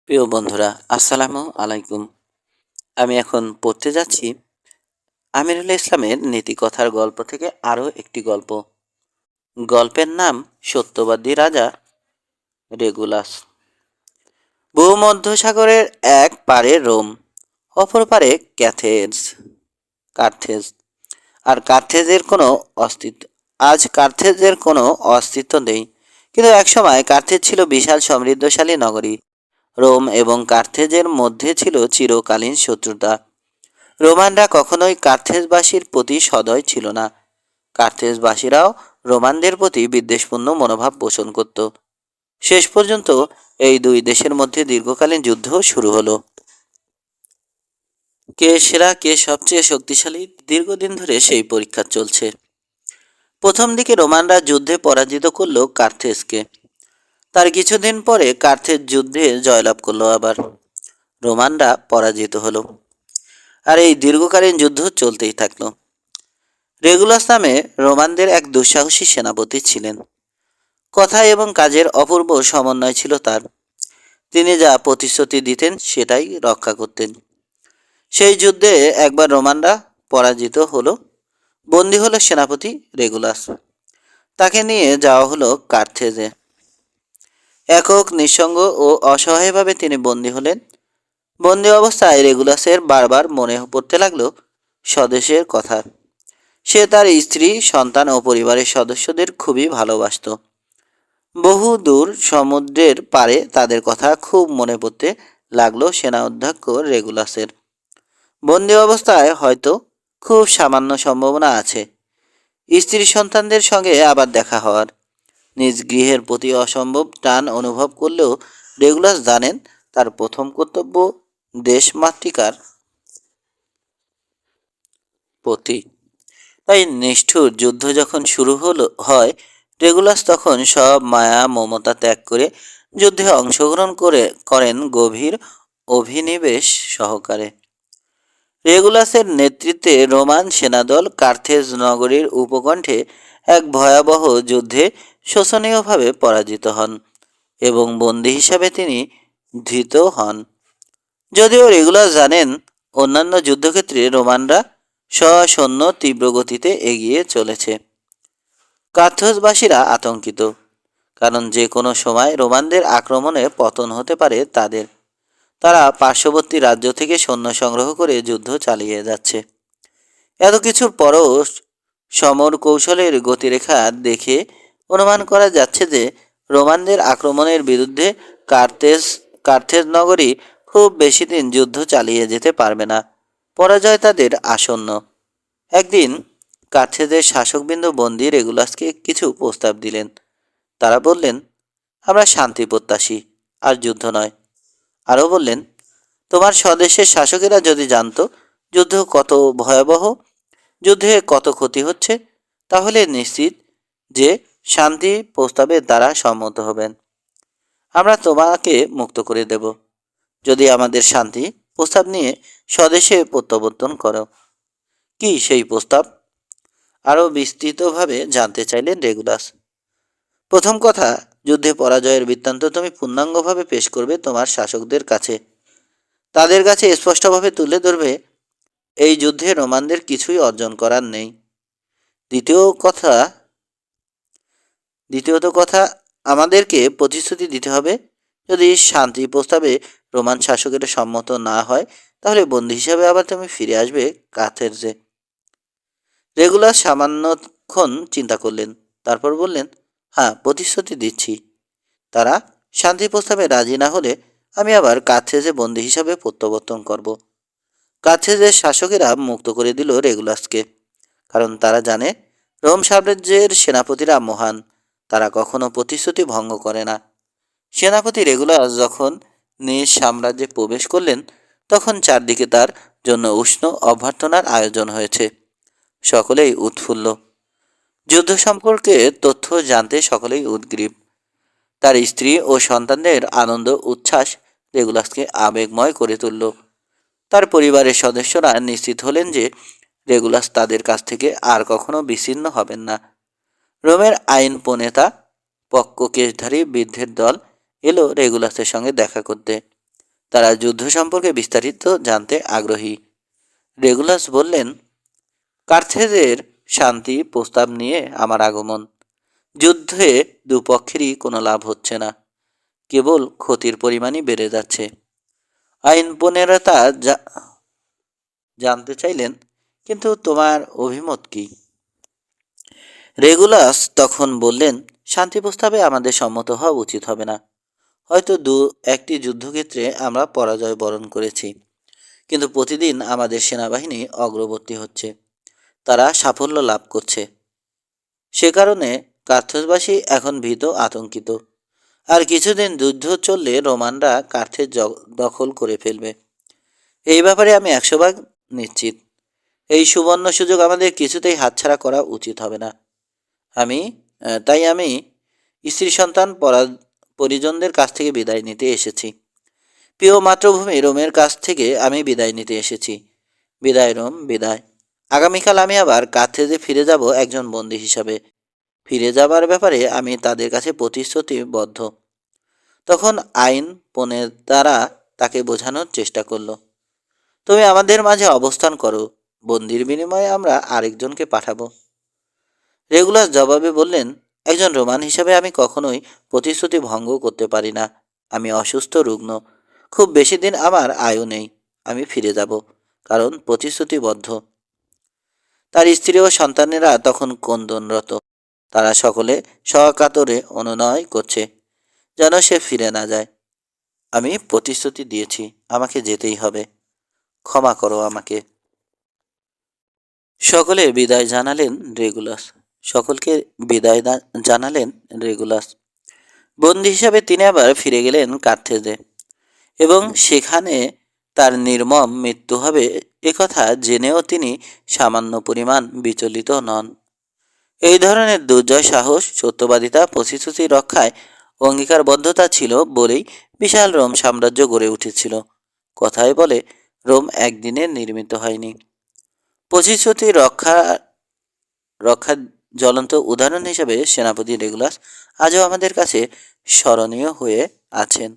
প্রিয় বন্ধুরা, আসসালামু আলাইকুম। আমি এখন পড়তে যাচ্ছি আমিরুল ইসলামের নীতিকথার গল্প থেকে আরও একটি গল্প। গল্পের নাম সত্যবাদী রাজা রেগুলাস। ভূমধ্যসাগরের এক পারে রোম, অপর পারে কার্থেজ। আর কার্থেজের কোনো অস্তিত্ব আজ কার্থেজের কোনো অস্তিত্ব নেই। কিন্তু একসময় কার্থেজ ছিল বিশাল সমৃদ্ধশালী নগরী। রোম এবং কার্থেজের মধ্যে ছিল চিরকালীন শত্রুতা। রোমানরা কখনোই কার্থেজবাসীর প্রতি সদয় ছিল না। কার্থেজবাসীরাও রোমানদের প্রতি বিদ্বেষপূর্ণ মনোভাব পোষণ করত। শেষ পর্যন্ত এই দুই দেশের মধ্যে দীর্ঘকালীন যুদ্ধ শুরু হলো। কে সেরা, কে সবচেয়ে শক্তিশালী, দীর্ঘদিন ধরে সেই পরীক্ষা চলছে। প্রথম দিকে রোমানরা যুদ্ধে পরাজিত করল কার্থেজকে। তার কিছুদিন পরে কার্থেজ যুদ্ধে জয়লাভ করলো আবার। রোমানরা পরাজিত হলো। আর এই দীর্ঘকালীন যুদ্ধ চলতেই থাকলো। রেগুলাস নামে রোমানদের এক দুঃসাহসী সেনাপতি ছিলেন। কথা এবং কাজের অপূর্ব সমন্বয় ছিল তার। তিনি যা প্রতিশ্রুতি দিতেন সেটাই রক্ষা করতেন। সেই যুদ্ধে একবার রোমানরা পরাজিত হলো। বন্দী হলো সেনাপতি রেগুলাস। তাকে নিয়ে যাওয়া হলো কার্থেজে। একক, নিঃসঙ্গ ও অসহায়ভাবে তিনি বন্দী হলেন। বন্দী অবস্থায় রেগুলাসের বারবার মনে পড়তে লাগলো স্বদেশের কথা। সে তার স্ত্রী, সন্তান ও পরিবারের সদস্যদের খুবই ভালোবাসত। বহু দূর সমুদ্রের পারে তাদের কথা খুব মনে পড়তে লাগলো সেনা অধ্যক্ষ রেগুলাসের। বন্দী অবস্থায় হয়তো খুব সামান্য সম্ভাবনা আছে স্ত্রী সন্তানদের সঙ্গে আবার দেখা হওয়ার। নিজ গৃহের প্রতি অসম্ভব টান অনুভব করলেও রেগুলাস জানেন তার প্রথম কর্তব্য দেশমাতৃকার প্রতি। তাই নিষ্ঠুর যুদ্ধ যখন শুরু হয়, রেগুলাস তখন সব মায়া মমতা ত্যাগ করে যুদ্ধে অংশগ্রহণ করেন গভীর অভিনিবেশ সহকারে। রেগুলাসের নেতৃত্বে রোমান সেনাদল কার্থেজ নগরীর উপকণ্ঠে এক ভয়াবহ যুদ্ধে শোচনীয়ভাবে পরাজিত হন এবং বন্দী হিসাবে তিনি ধৃত হন। যদিও রেগুলাস জানেন অন্যান্য যুদ্ধক্ষেত্রে রোমানরা সসৈন্য তীব্র গতিতে এগিয়ে চলেছে। কার্থেজবাসীরা আতঙ্কিত, কারণ যে কোনো সময় রোমানদের আক্রমণে পতন হতে পারে তাদের। তারা পার্শ্ববর্তী রাজ্য থেকে সৈন্য সংগ্রহ করে যুদ্ধ চালিয়ে যাচ্ছে। এত কিছুর পরও সমর কৌশলের গতিরেখা দেখে অনুমান করা যাচ্ছে যে রোমানদের আক্রমণের বিরুদ্ধে কার্থেজ নগরী খুব বেশি দিন যুদ্ধ চালিয়ে যেতে পারবে না। পরাজয় তাদের আসন্ন। একদিন কার্থেজের শাসকবৃন্দ বন্দী রেগুলাসকে কিছু প্রস্তাব দিলেন। তারা বললেন, আমরা শান্তি প্রত্যাশী, আর যুদ্ধ নয়। আরও বললেন, তোমার স্বদেশের শাসকেরা যদি জানতো যুদ্ধ কত ভয়াবহ, যুদ্ধে কত ক্ষতি হচ্ছে, তাহলে নিশ্চিত যে শান্তি প্রস্তাবের দ্বারা সম্মত হবেন। আমরা তোমাকে মুক্ত করে দেব যদি আমাদের শান্তি প্রস্তাব নিয়ে স্বদেশে প্রত্যাবর্তন করো। কি সেই প্রস্তাব? আরও বিস্তৃতভাবে জানতে চাইলেন রেগুলাস। প্রথম কথা, যুদ্ধে পরাজয়ের বৃত্তান্ত তুমি পূর্ণাঙ্গভাবে পেশ করবে তোমার শাসকদের কাছে। তাদের কাছে স্পষ্টভাবে তুলে ধরবে এই যুদ্ধে রোমানদের কিছুই অর্জন করার নেই। দ্বিতীয়ত কথা, আমাদেরকে প্রতিশ্রুতি দিতে হবে যদি শান্তি প্রস্তাবে রোমান শাসকেরা সম্মত না হয়, তাহলে বন্দী হিসাবে আবার তুমি ফিরে আসবে কার্থেজে। রেগুলাস সামান্যক্ষণ চিন্তা করলেন, তারপর বললেন, হ্যাঁ, প্রতিশ্রুতি দিচ্ছি। তারা শান্তি প্রস্তাবে রাজি না হলে আমি আবার কার্থেজে বন্দী হিসাবে প্রত্যাবর্তন করব। কার্থেজের শাসকেরা মুক্ত করে দিল রেগুলাসকে, কারণ তারা জানে রোম সাম্রাজ্যের সেনাপতিরা মহান। তারা কখনো প্রতিশ্রুতি ভঙ্গ করে না। সেনাপতি রেগুলাস যখন নিজ সাম্রাজ্যে প্রবেশ করলেন, তখন চারদিকে তার জন্য উষ্ণ অভ্যর্থনার আয়োজন হয়েছে। সকলেই উৎফুল্ল। যুদ্ধ সম্পর্কে তথ্য জানতে সকলেই উদগ্রীব। তার স্ত্রী ও সন্তানদের আনন্দ উচ্ছ্বাস রেগুলাসকে আবেগময় করে তুলল। তার পরিবারের সদস্যরা নিশ্চিত হলেন যে রেগুলাস তাদের কাছ থেকে আর কখনো বিচ্ছিন্ন হবেন না। রোমের আইন প্রণেতা পক্ষ কেশধারী বৃদ্ধের দল এলো রেগুলাসের সঙ্গে দেখা করতে। তারা যুদ্ধ সম্পর্কে বিস্তারিত জানতে আগ্রহী। রেগুলাস বললেন, কার্থেজের শান্তি প্রস্তাব নিয়ে আমার আগমন। যুদ্ধে দুপক্ষেরই কোনো লাভ হচ্ছে না, কেবল ক্ষতির পরিমাণই বেড়ে যাচ্ছে। আইন প্রণেতা জানতে চাইলেন, কিন্তু তোমার অভিমত কি? রেগুলাস তখন বললেন, শান্তি প্রস্তাবে আমাদের সম্মত হওয়া উচিত হবে না। হয়তো একটি যুদ্ধক্ষেত্রে আমরা পরাজয় বরণ করেছি, কিন্তু প্রতিদিন আমাদের সেনাবাহিনী অগ্রবর্তী হচ্ছে, তারা সাফল্য লাভ করছে। সে কারণে কার্থেজবাসী এখন ভীত, আতঙ্কিত। আর কিছুদিন যুদ্ধ চললে রোমানরা কার্থেজ দখল করে ফেলবে, এই ব্যাপারে আমি 100 ভাগ নিশ্চিত। এই সুবর্ণ সুযোগ আমাদের কিছুতেই হাতছাড়া করা উচিত হবে না। তাই আমি স্ত্রী সন্তান পরিজনদের কাছ থেকে বিদায় নিতে এসেছি। প্রিয় মাতৃভূমি রোমের কাছ থেকে আমি বিদায় নিতে এসেছি। বিদায় রোম, বিদায়। আগামীকাল আমি আবার কার্থেজে ফিরে যাব একজন বন্দী হিসাবে। ফিরে যাবার ব্যাপারে আমি তাদের কাছে প্রতিশ্রুতিবদ্ধ। তখন আইন প্রণেতারা তাকে বোঝানোর চেষ্টা করল, তুমি আমাদের মাঝে অবস্থান করো, বন্দির বিনিময়ে আমরা আরেকজনকে পাঠাবো। রেগুলাস জবাবে বললেন, একজন রোমান হিসাবে আমি কখনোই প্রতিশ্রুতি ভঙ্গ করতে পারি না। আমি অসুস্থ, রুগ্ন, খুব বেশি দিন আমার আয়ু নেই। আমি ফিরে যাব, কারণ প্রতিশ্রুতিবদ্ধ। তার স্ত্রী ও সন্তানেরা তখন ক্রন্দনরত। তারা সকলে সকাতরে অনুনয় করছে যেন সে ফিরে না যায়। আমি প্রতিশ্রুতি দিয়েছি, আমাকে যেতেই হবে, ক্ষমা করো আমাকে। সকলে বিদায় জানালেন রেগুলাস। সকলকে বিদায় জানালেন রেগুলাস। বন্দী হিসাবে তিনি আবার ফিরে গেলেন কার্থেজে, এবং সেখানে তার নির্মম মৃত্যু হবে একথা জেনেও তিনি সামান্য পরিমাণ বিচলিত নন। এই ধরনের দুর্জয় সাহস, সত্যবাদিতা, প্রতিশ্রুতি রক্ষায় অঙ্গীকারবদ্ধতা ছিল বলেই বিশাল রোম সাম্রাজ্য গড়ে উঠেছিল। কথায় বলে, রোম একদিনে নির্মিত হয়নি। প্রতিশ্রুতি রক্ষার জ্বলন্ত উদাহরণ হিসেবে সেনাপতি রেগুলাস আজও আমাদের কাছে স্মরণীয় হয়ে আছেন।